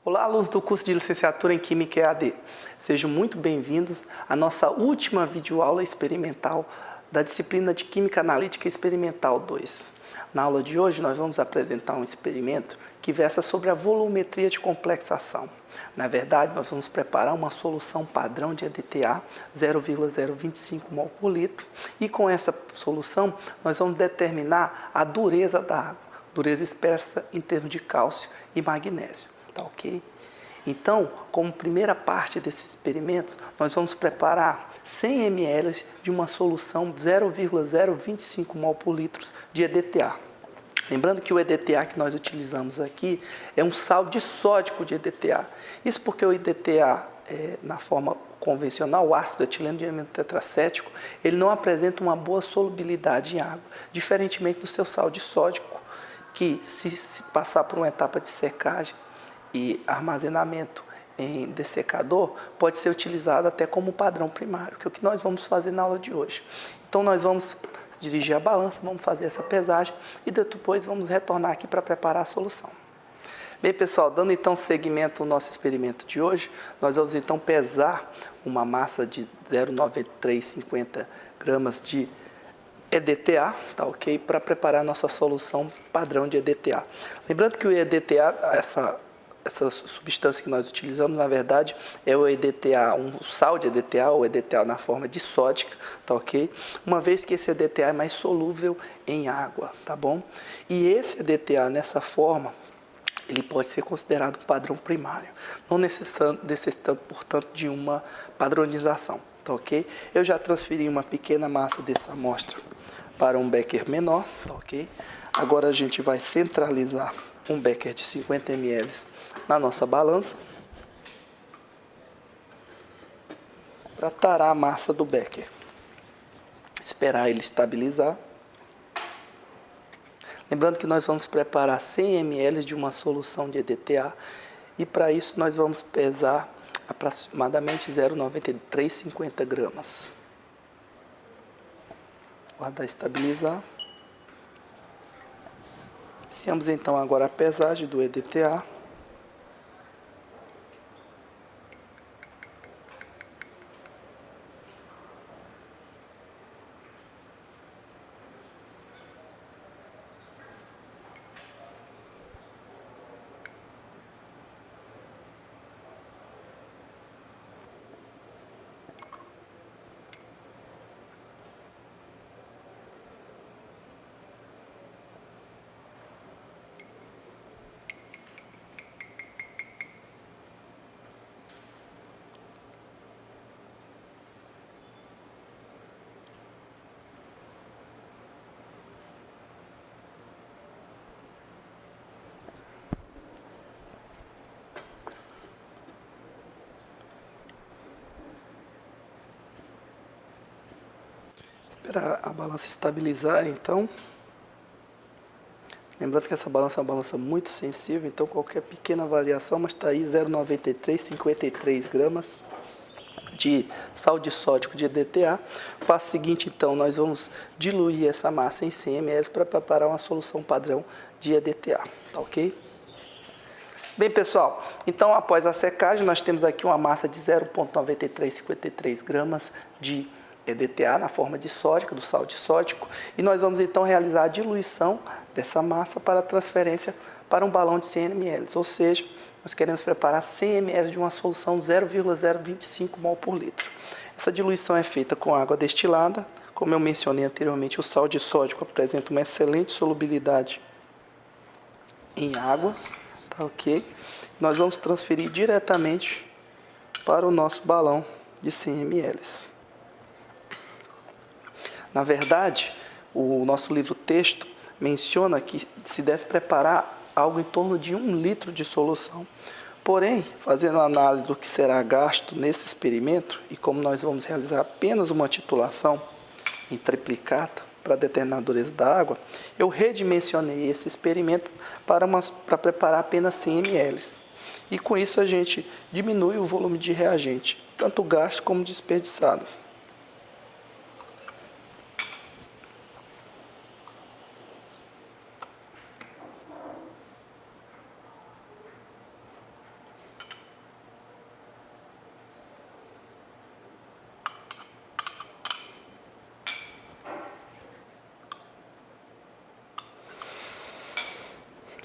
Olá, alunos do curso de Licenciatura em Química EAD. Sejam muito bem-vindos à nossa última videoaula experimental da disciplina de Química Analítica Experimental 2. Na aula de hoje, nós vamos apresentar um experimento que versa sobre a volumetria de complexação. Na verdade, nós vamos preparar uma solução padrão de EDTA 0,025 mol por litro e com essa solução nós vamos determinar a dureza da água, dureza expressa em termos de cálcio e magnésio. Tá ok? Então, como primeira parte desses experimentos, nós vamos preparar 100 ml de uma solução 0,025 mol por litro de EDTA. Lembrando que o EDTA que nós utilizamos aqui é um sal disódico de EDTA. Isso porque o EDTA, na forma convencional, o ácido etileno diamino tetracético, ele não apresenta uma boa solubilidade em água, diferentemente do seu sal disódico, que se passar por uma etapa de secagem e armazenamento em dessecador, pode ser utilizado até como padrão primário, que é o que nós vamos fazer na aula de hoje. Então, nós vamos dirigir a balança, vamos fazer essa pesagem e depois vamos retornar aqui para preparar a solução. Bem, pessoal, dando então seguimento ao nosso experimento de hoje, nós vamos então pesar uma massa de 0,9350 gramas de EDTA, tá ok? Para preparar a nossa solução padrão de EDTA. Lembrando que o EDTA, essa substância que nós utilizamos, na verdade, é o EDTA, um sal de EDTA, ou EDTA na forma disódica, tá ok? Uma vez que esse EDTA é mais solúvel em água, tá bom? E esse EDTA, nessa forma, ele pode ser considerado um padrão primário, não necessitando, portanto, de uma padronização, tá ok? Eu já transferi uma pequena massa dessa amostra para um becker menor, tá ok? Agora a gente vai centralizar um becker de 50 ml na nossa balança para tarar a massa do becker. Esperar ele estabilizar. Lembrando que nós vamos preparar 100 ml de uma solução de EDTA e para isso nós vamos pesar aproximadamente 0,9350 gramas. Guardar e estabilizar. Iniciamos então agora a pesagem do EDTA. Esperar a balança estabilizar, então. Lembrando que essa balança é uma balança muito sensível, então qualquer pequena variação, mas está aí 0,9353 gramas de sal disódico de EDTA. O passo seguinte, então, nós vamos diluir essa massa em 100 ml para preparar uma solução padrão de EDTA, tá ok? Bem, pessoal, então após a secagem, nós temos aqui uma massa de 0,9353 gramas de EDTA na forma disódica, do sal disódico, e nós vamos então realizar a diluição dessa massa para transferência para um balão de 100 ml, ou seja, nós queremos preparar 100 ml de uma solução 0,025 mol por litro. Essa diluição é feita com água destilada, como eu mencionei anteriormente, o sal disódico apresenta uma excelente solubilidade em água, tá ok? Nós vamos transferir diretamente para o nosso balão de 100 ml. Na verdade, o nosso livro-texto menciona que se deve preparar algo em torno de 1 litro de solução. Porém, fazendo a análise do que será gasto nesse experimento, e como nós vamos realizar apenas uma titulação em triplicata para determinar a dureza da água, eu redimensionei esse experimento para preparar apenas 100 ml. E com isso a gente diminui o volume de reagente, tanto gasto como desperdiçado.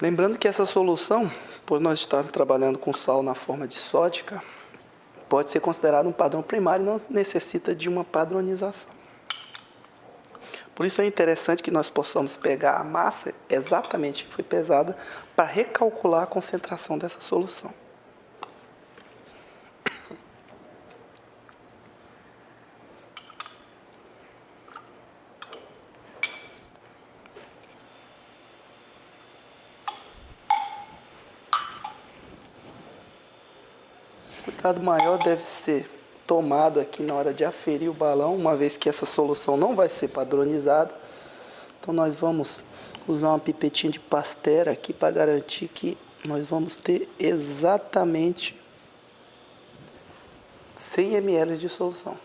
Lembrando que essa solução, por nós estarmos trabalhando com sal na forma disódica, pode ser considerado um padrão primário e não necessita de uma padronização. Por isso é interessante que nós possamos pegar a massa exatamente que foi pesada para recalcular a concentração dessa solução. Cuidado maior deve ser tomado aqui na hora de aferir o balão, uma vez que essa solução não vai ser padronizada. Então nós vamos usar uma pipetinha de Pasteur aqui para garantir que nós vamos ter exatamente 100 ml de solução.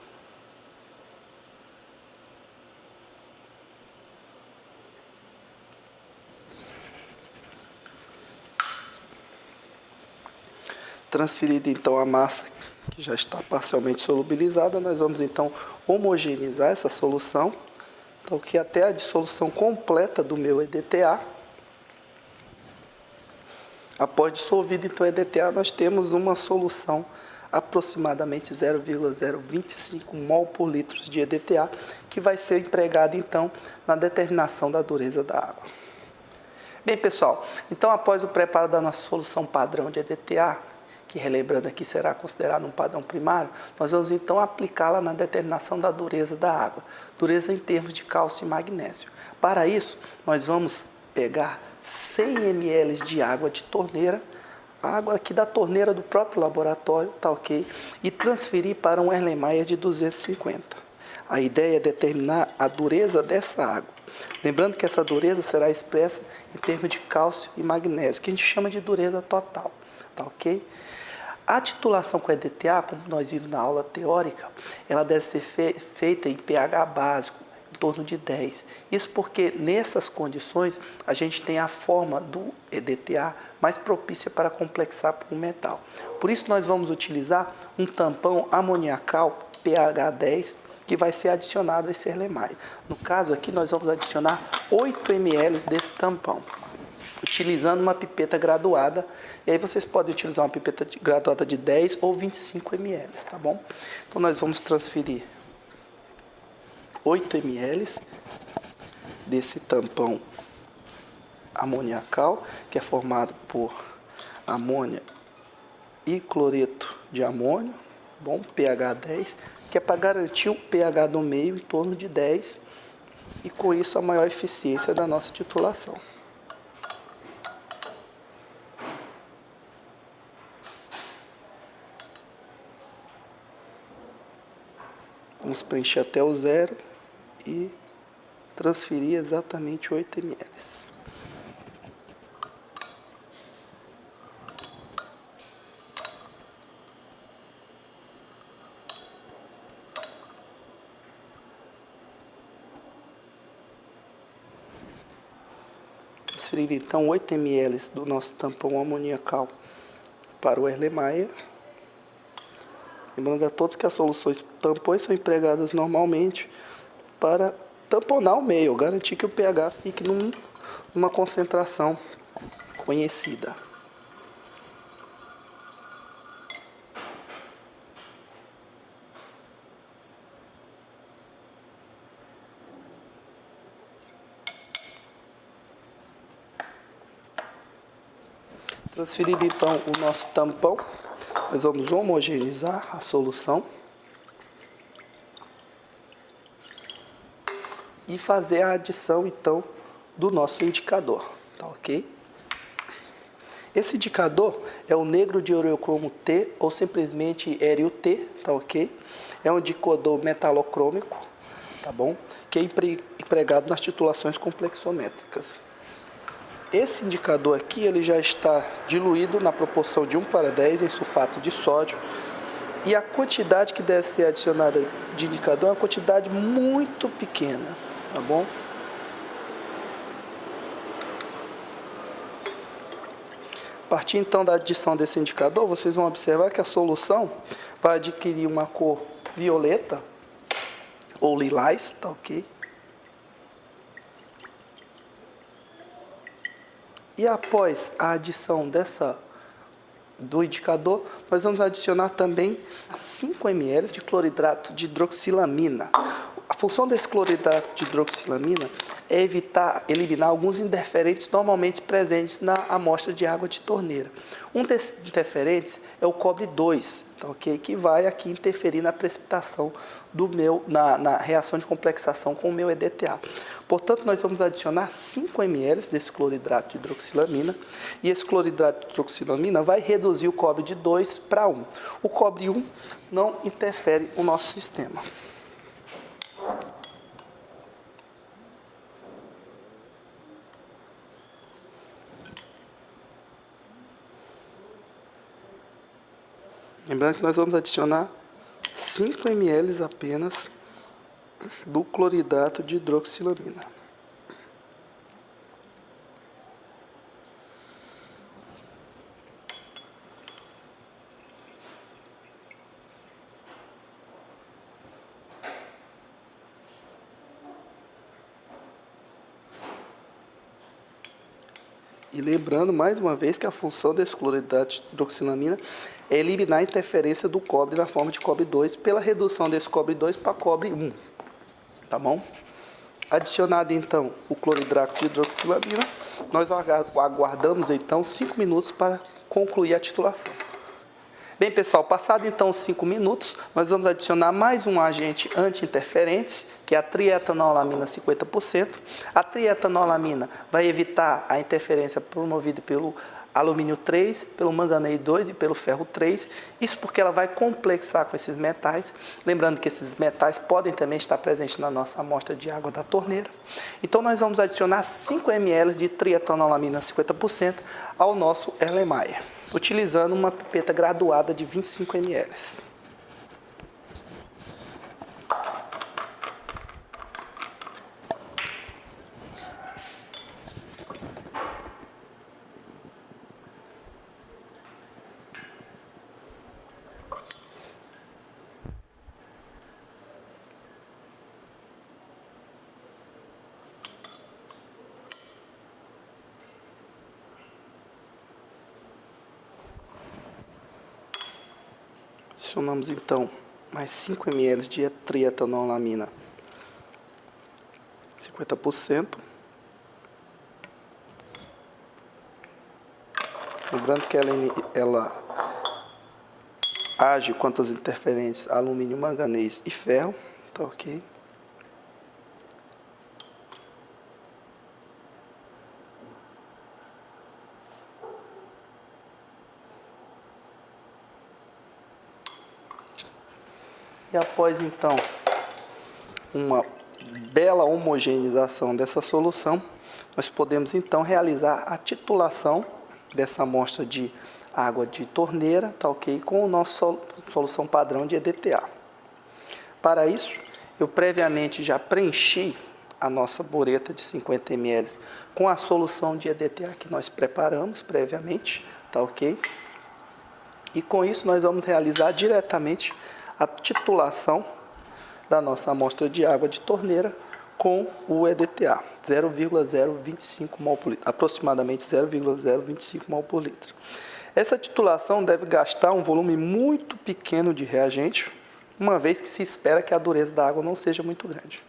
Transferida então a massa, que já está parcialmente solubilizada, nós vamos então homogeneizar essa solução, então que até a dissolução completa do meu EDTA. Após dissolvido então o EDTA, nós temos uma solução aproximadamente 0,025 mol por litro de EDTA, que vai ser empregado então na determinação da dureza da água. Bem, pessoal, então após o preparo da nossa solução padrão de EDTA, que relembrando aqui será considerado um padrão primário, nós vamos então aplicá-la na determinação da dureza da água, dureza em termos de cálcio e magnésio. Para isso, nós vamos pegar 100 ml de água de torneira, água aqui da torneira do próprio laboratório, tá ok? E transferir para um Erlenmeyer de 250. A ideia é determinar a dureza dessa água. Lembrando que essa dureza será expressa em termos de cálcio e magnésio, que a gente chama de dureza total, tá ok? A titulação com EDTA, como nós vimos na aula teórica, ela deve ser feita em pH básico, em torno de 10. Isso porque nessas condições a gente tem a forma do EDTA mais propícia para complexar para o metal. Por isso nós vamos utilizar um tampão amoniacal pH 10, que vai ser adicionado a esse Erlenmeyer. No caso aqui nós vamos adicionar 8 ml desse tampão, utilizando uma pipeta graduada. E aí vocês podem utilizar uma pipeta graduada de 10 ou 25 ml, tá bom? Então nós vamos transferir 8 ml desse tampão amoniacal, que é formado por amônia e cloreto de amônio, bom, pH 10, que é para garantir o pH do meio em torno de 10 e com isso a maior eficiência da nossa titulação. Vamos preencher até o zero e transferir exatamente 8 ml. Transferir então 8 ml do nosso tampão amoniacal para o Erlenmeyer. Lembrando a todos que as soluções tampões são empregadas normalmente para tamponar o meio, garantir que o pH fique numa concentração conhecida. Transferido então o nosso tampão, nós vamos homogeneizar a solução e fazer a adição então do nosso indicador, tá ok? Esse indicador é o negro de ureocromo T ou simplesmente Éreo T, tá ok? É um indicador metalocrômico, tá bom? Que é empregado nas titulações complexométricas. Esse indicador aqui ele já está diluído na proporção de 1:10 em sulfato de sódio e a quantidade que deve ser adicionada de indicador é uma quantidade muito pequena, tá bom? A partir então da adição desse indicador, vocês vão observar que a solução vai adquirir uma cor violeta ou lilás, tá ok? E após a adição do indicador, nós vamos adicionar também 5 ml de cloridrato de hidroxilamina. A função desse cloridrato de hidroxilamina é eliminar alguns interferentes normalmente presentes na amostra de água de torneira. Um desses interferentes é o cobre 2, tá, okay? Que vai aqui interferir na precipitação na reação de complexação com o meu EDTA. Portanto, nós vamos adicionar 5 ml desse cloridrato de hidroxilamina, e esse cloridrato de hidroxilamina vai reduzir o cobre de 2 para 1. O cobre 1 não interfere no nosso sistema. Lembrando que nós vamos adicionar 5 ml apenas do cloridrato de hidroxilamina. E lembrando mais uma vez que a função desse cloridrato de hidroxilamina é eliminar a interferência do cobre na forma de cobre 2 pela redução desse cobre 2 para cobre 1. Tá bom? Adicionado então o cloridrato de hidroxilamina, nós aguardamos então 5 minutos para concluir a titulação. Bem, pessoal, passado então os 5 minutos, nós vamos adicionar mais um agente anti-interferentes, que é a trietanolamina 50%. A trietanolamina vai evitar a interferência promovida pelo alumínio 3, pelo manganês 2 e pelo ferro 3. Isso porque ela vai complexar com esses metais. Lembrando que esses metais podem também estar presentes na nossa amostra de água da torneira. Então, nós vamos adicionar 5 ml de trietanolamina 50% ao nosso Erlenmeyer, utilizando uma pipeta graduada de 25 ml. Adicionamos então mais 5 ml de trietanolamina 50%. Lembrando que ela age contra os interferentes alumínio, manganês e ferro, tá ok? E após então uma bela homogeneização dessa solução, nós podemos então realizar a titulação dessa amostra de água de torneira, tá ok? Com a nossa solução padrão de EDTA. Para isso, eu previamente já preenchi a nossa bureta de 50 ml com a solução de EDTA que nós preparamos previamente, tá ok? E com isso nós vamos realizar diretamente a titulação da nossa amostra de água de torneira com o EDTA, 0,025 mol por litro, aproximadamente 0,025 mol por litro. Essa titulação deve gastar um volume muito pequeno de reagente, uma vez que se espera que a dureza da água não seja muito grande.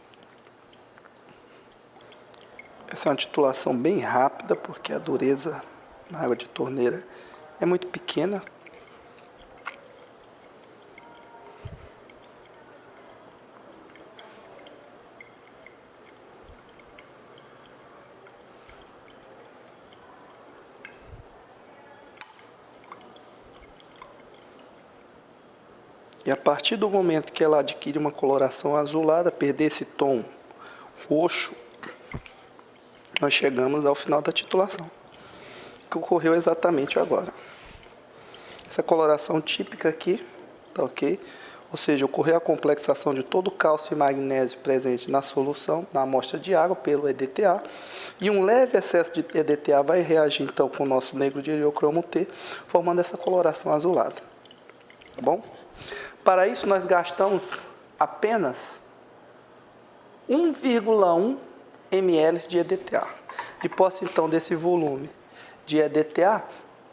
Essa é uma titulação bem rápida, porque a dureza na água de torneira é muito pequena. E a partir do momento que ela adquire uma coloração azulada, perder esse tom roxo, nós chegamos ao final da titulação, que ocorreu exatamente agora. Essa coloração típica aqui, tá ok? Ou seja, ocorreu a complexação de todo o cálcio e magnésio presente na solução, na amostra de água, pelo EDTA, e um leve excesso de EDTA vai reagir então com o nosso negro de heliocromo T, formando essa coloração azulada. Tá bom? Para isso, nós gastamos apenas 1,1 ml de EDTA. De posse, então, desse volume de EDTA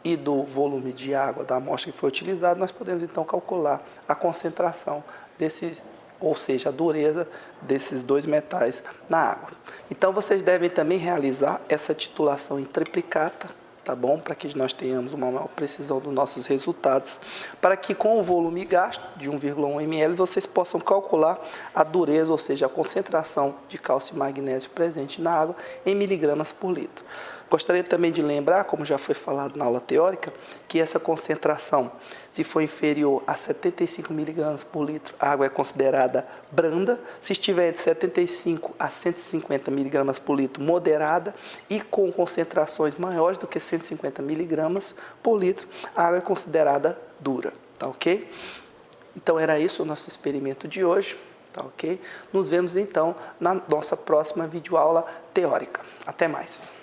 e do volume de água da amostra que foi utilizada, nós podemos então calcular a concentração desses, ou seja, a dureza desses dois metais na água. Então vocês devem também realizar essa titulação em triplicata, tá bom? Para que nós tenhamos uma maior precisão dos nossos resultados, para que com o volume gasto de 1,1 ml vocês possam calcular a dureza, ou seja, a concentração de cálcio e magnésio presente na água em miligramas por litro. Gostaria também de lembrar, como já foi falado na aula teórica, que essa concentração, se for inferior a 75 mg por litro, a água é considerada branda. Se estiver de 75 a 150 mg por litro, moderada. E com concentrações maiores do que 150 mg por litro, a água é considerada dura. Tá ok? Então era isso o nosso experimento de hoje. Tá ok? Nos vemos então na nossa próxima videoaula teórica. Até mais!